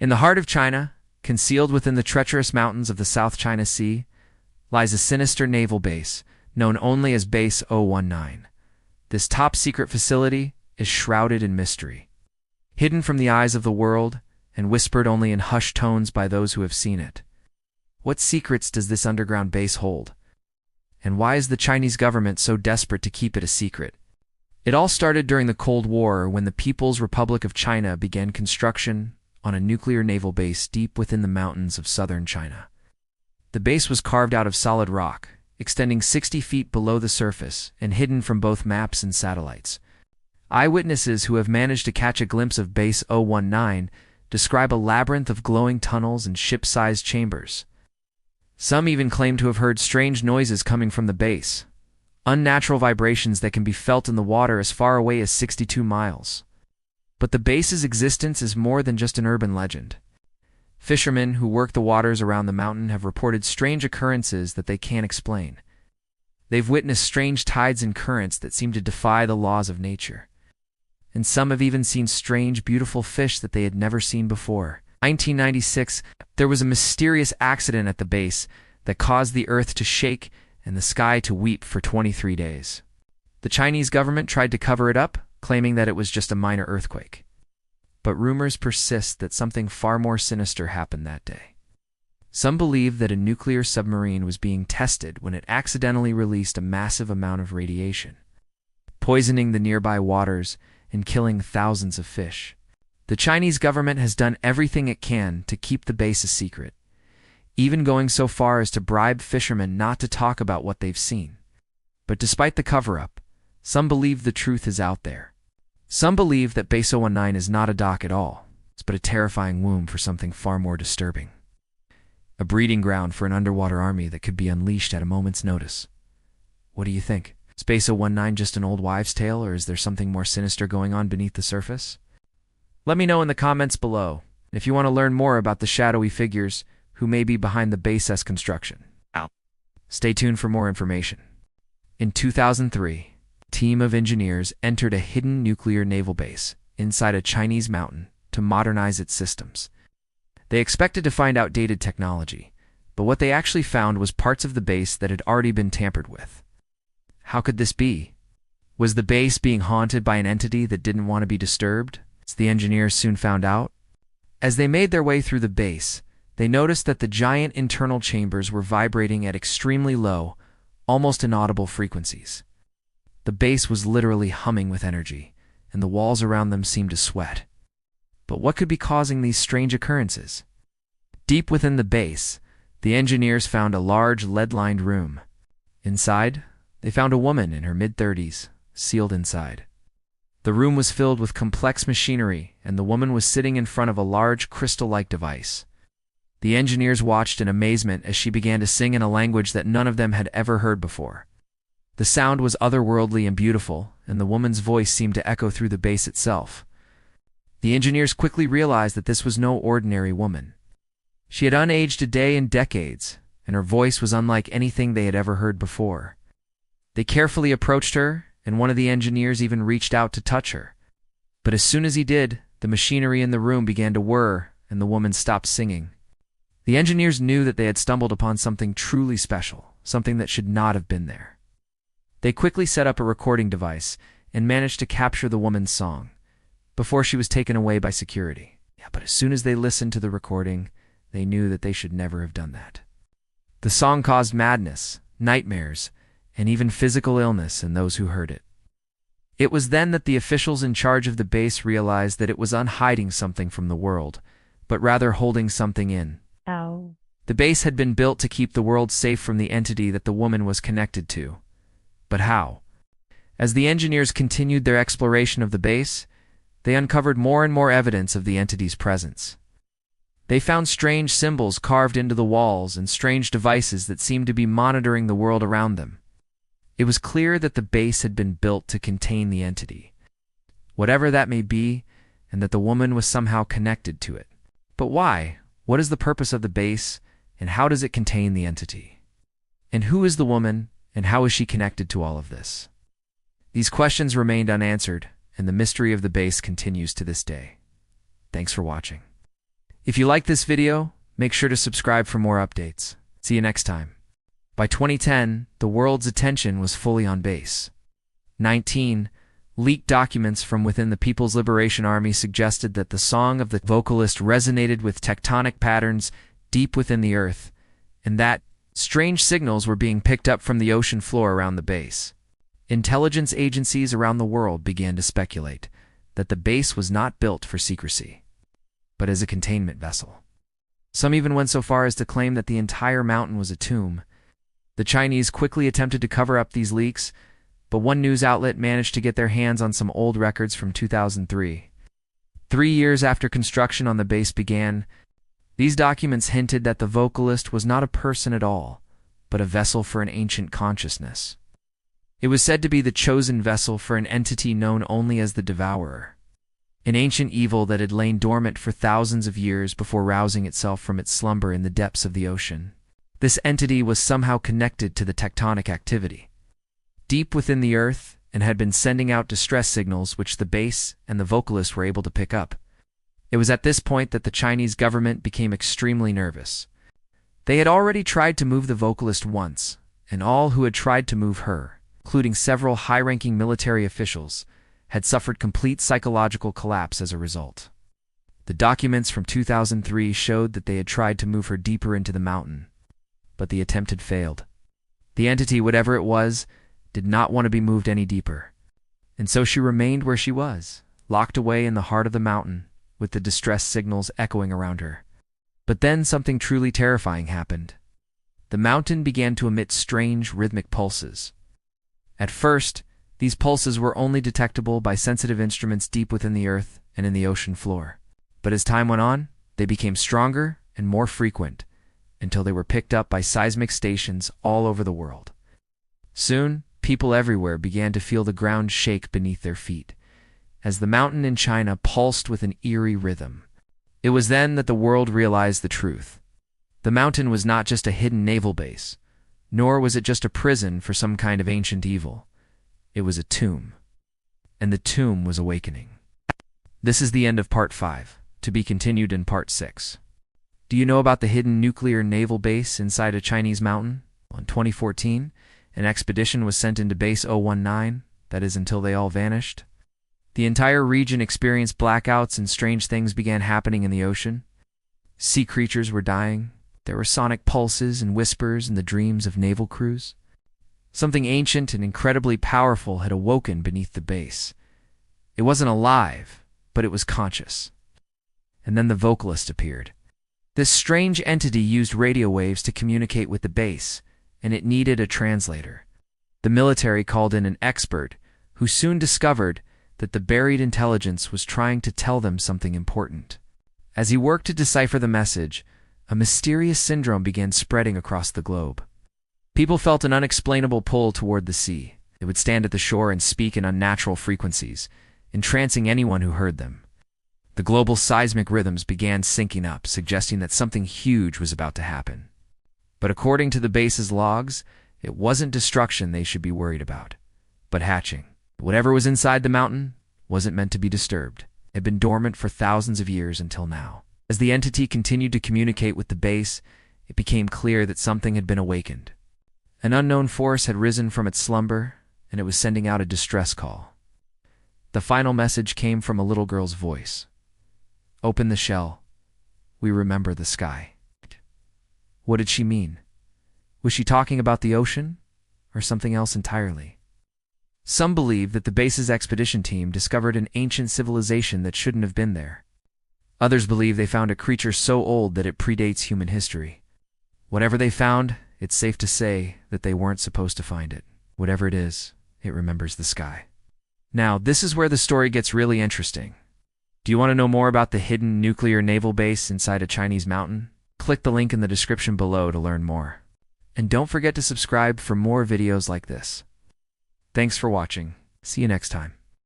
In the heart of China, concealed within the treacherous mountains of the South China Sea, lies a sinister naval base known only as Base 019. This top-secret facility is shrouded in mystery, hidden from the eyes of the world and whispered only in hushed tones by those who have seen it. What secrets does this underground base hold? And why is the Chinese government so desperate to keep it a secret? It all started during the Cold War when the People's Republic of China began construction on a nuclear naval base deep within the mountains of southern China. The base was carved out of solid rock, extending 60 feet below the surface and hidden from both maps and satellites. Eyewitnesses who have managed to catch a glimpse of Base 019 describe a labyrinth of glowing tunnels and ship-sized chambers. Some even claim to have heard strange noises coming from the base, unnatural vibrations that can be felt in the water as far away as 62 miles. But the base's existence is more than just an urban legend. Fishermen who work the waters around the mountain have reported strange occurrences that they can't explain. They've witnessed strange tides and currents that seem to defy the laws of nature. And some have even seen strange, beautiful fish that they had never seen before. In 1996, there was a mysterious accident at the base that caused the earth to shake and the sky to weep for 23 days. The Chinese government tried to cover it up, claiming that it was just a minor earthquake. But rumors persist that something far more sinister happened that day. Some believe that a nuclear submarine was being tested when it accidentally released a massive amount of radiation, poisoning the nearby waters and killing thousands of fish. The Chinese government has done everything it can to keep the base a secret, even going so far as to bribe fishermen not to talk about what they've seen. But despite the cover-up, some believe the truth is out there. Some believe that Base 019 is not a dock at all, but a terrifying womb for something far more disturbing. A breeding ground for an underwater army that could be unleashed at a moment's notice. What do you think? Is Base 019 just an old wives' tale, or is there something more sinister going on beneath the surface? Let me know in the comments below. If you want to learn more about the shadowy figures who may be behind the base's construction. Stay tuned for more information. In 2003, a team of engineers entered a hidden nuclear naval base inside a Chinese mountain to modernize its systems. They expected to find outdated technology, but what they actually found was parts of the base that had already been tampered with. How could this be? Was the base being haunted by an entity that didn't want to be disturbed? As the engineers soon found out. As they made their way through the base, they noticed that the giant internal chambers were vibrating at extremely low, almost inaudible frequencies. The base was literally humming with energy, and the walls around them seemed to sweat. But what could be causing these strange occurrences? Deep within the base, the engineers found a large lead-lined room. Inside, they found a woman in her mid-30s, sealed inside. The room was filled with complex machinery, and the woman was sitting in front of a large crystal-like device. The engineers watched in amazement as she began to sing in a language that none of them had ever heard before. The sound was otherworldly and beautiful, and the woman's voice seemed to echo through the base itself. The engineers quickly realized that this was no ordinary woman. She had unaged a day in decades, and her voice was unlike anything they had ever heard before. They carefully approached her, and one of the engineers even reached out to touch her. But as soon as he did, the machinery in the room began to whir, and the woman stopped singing. The engineers knew that they had stumbled upon something truly special, something that should not have been there. They quickly set up a recording device and managed to capture the woman's song before she was taken away by security. But as soon as they listened to the recording, they knew that they should never have done that. The song caused madness, nightmares, and even physical illness in those who heard it. It was then that the officials in charge of the base realized that it was unhiding something from the world, but rather holding something in. Ow. The base had been built to keep the world safe from the entity that the woman was connected to. But how? As the engineers continued their exploration of the base, they uncovered more and more evidence of the entity's presence. They found strange symbols carved into the walls and strange devices that seemed to be monitoring the world around them. It was clear that the base had been built to contain the entity, whatever that may be, and that the woman was somehow connected to it. But why? What is the purpose of the base, and how does it contain the entity? And who is the woman, and how is she connected to all of this? These questions remained unanswered, and the mystery of the base continues to this day. Thanks for watching. If you like this video, make sure to subscribe for more updates. See you next time. By 2010, the world's attention was fully on base. 19. Leaked documents from within the People's Liberation Army suggested that the song of the vocalist resonated with tectonic patterns deep within the Earth, and that strange signals were being picked up from the ocean floor around the base. Intelligence agencies around the world began to speculate that the base was not built for secrecy, but as a containment vessel. Some even went so far as to claim that the entire mountain was a tomb. The Chinese quickly attempted to cover up these leaks, but one news outlet managed to get their hands on some old records from 2003. 3 years after construction on the base began, these documents hinted that the vocalist was not a person at all, but a vessel for an ancient consciousness. It was said to be the chosen vessel for an entity known only as the Devourer, an ancient evil that had lain dormant for thousands of years before rousing itself from its slumber in the depths of the ocean. This entity was somehow connected to the tectonic activity deep within the Earth, and had been sending out distress signals which the base and the vocalist were able to pick up. It was at this point that the Chinese government became extremely nervous. They had already tried to move the vocalist once, and all who had tried to move her, including several high-ranking military officials, had suffered complete psychological collapse as a result. The documents from 2003 showed that they had tried to move her deeper into the mountain, but the attempt had failed. The entity, whatever it was, did not want to be moved any deeper, and so she remained where she was, locked away in the heart of the mountain, with the distress signals echoing around her. But then something truly terrifying happened. The mountain began to emit strange rhythmic pulses. At first, these pulses were only detectable by sensitive instruments deep within the Earth and in the ocean floor. But as time went on, they became stronger and more frequent, until they were picked up by seismic stations all over the world. Soon, people everywhere began to feel the ground shake beneath their feet, as the mountain in China pulsed with an eerie rhythm. It was then that the world realized the truth. The mountain was not just a hidden naval base, nor was it just a prison for some kind of ancient evil. It was a tomb, and the tomb was awakening. This is the end of Part 5, to be continued in Part 6. Do you know about the hidden nuclear naval base inside a Chinese mountain? In 2014, an expedition was sent into Base 019, that is until they all vanished. The entire region experienced blackouts and strange things began happening in the ocean. Sea creatures were dying. There were sonic pulses and whispers in the dreams of naval crews. Something ancient and incredibly powerful had awoken beneath the base. It wasn't alive, but it was conscious. And then the vocalist appeared. This strange entity used radio waves to communicate with the base, and it needed a translator. The military called in an expert, who soon discovered that the buried intelligence was trying to tell them something important. As he worked to decipher the message, a mysterious syndrome began spreading across the globe. People felt an unexplainable pull toward the sea. They would stand at the shore and speak in unnatural frequencies, entrancing anyone who heard them. The global seismic rhythms began syncing up, suggesting that something huge was about to happen. But according to the base's logs, it wasn't destruction they should be worried about, but hatching. Whatever was inside the mountain wasn't meant to be disturbed. It had been dormant for thousands of years until now. As the entity continued to communicate with the base, it became clear that something had been awakened. An unknown force had risen from its slumber, and it was sending out a distress call. The final message came from a little girl's voice. "Open the shell. We remember the sky." What did she mean? Was she talking about the ocean, or something else entirely? Some believe that the base's expedition team discovered an ancient civilization that shouldn't have been there. Others believe they found a creature so old that it predates human history. Whatever they found, it's safe to say that they weren't supposed to find it. Whatever it is, it remembers the sky. Now, this is where the story gets really interesting. Do you want to know more about the hidden nuclear naval base inside a Chinese mountain? Click the link in the description below to learn more. And don't forget to subscribe for more videos like this. Thanks for watching. See you next time.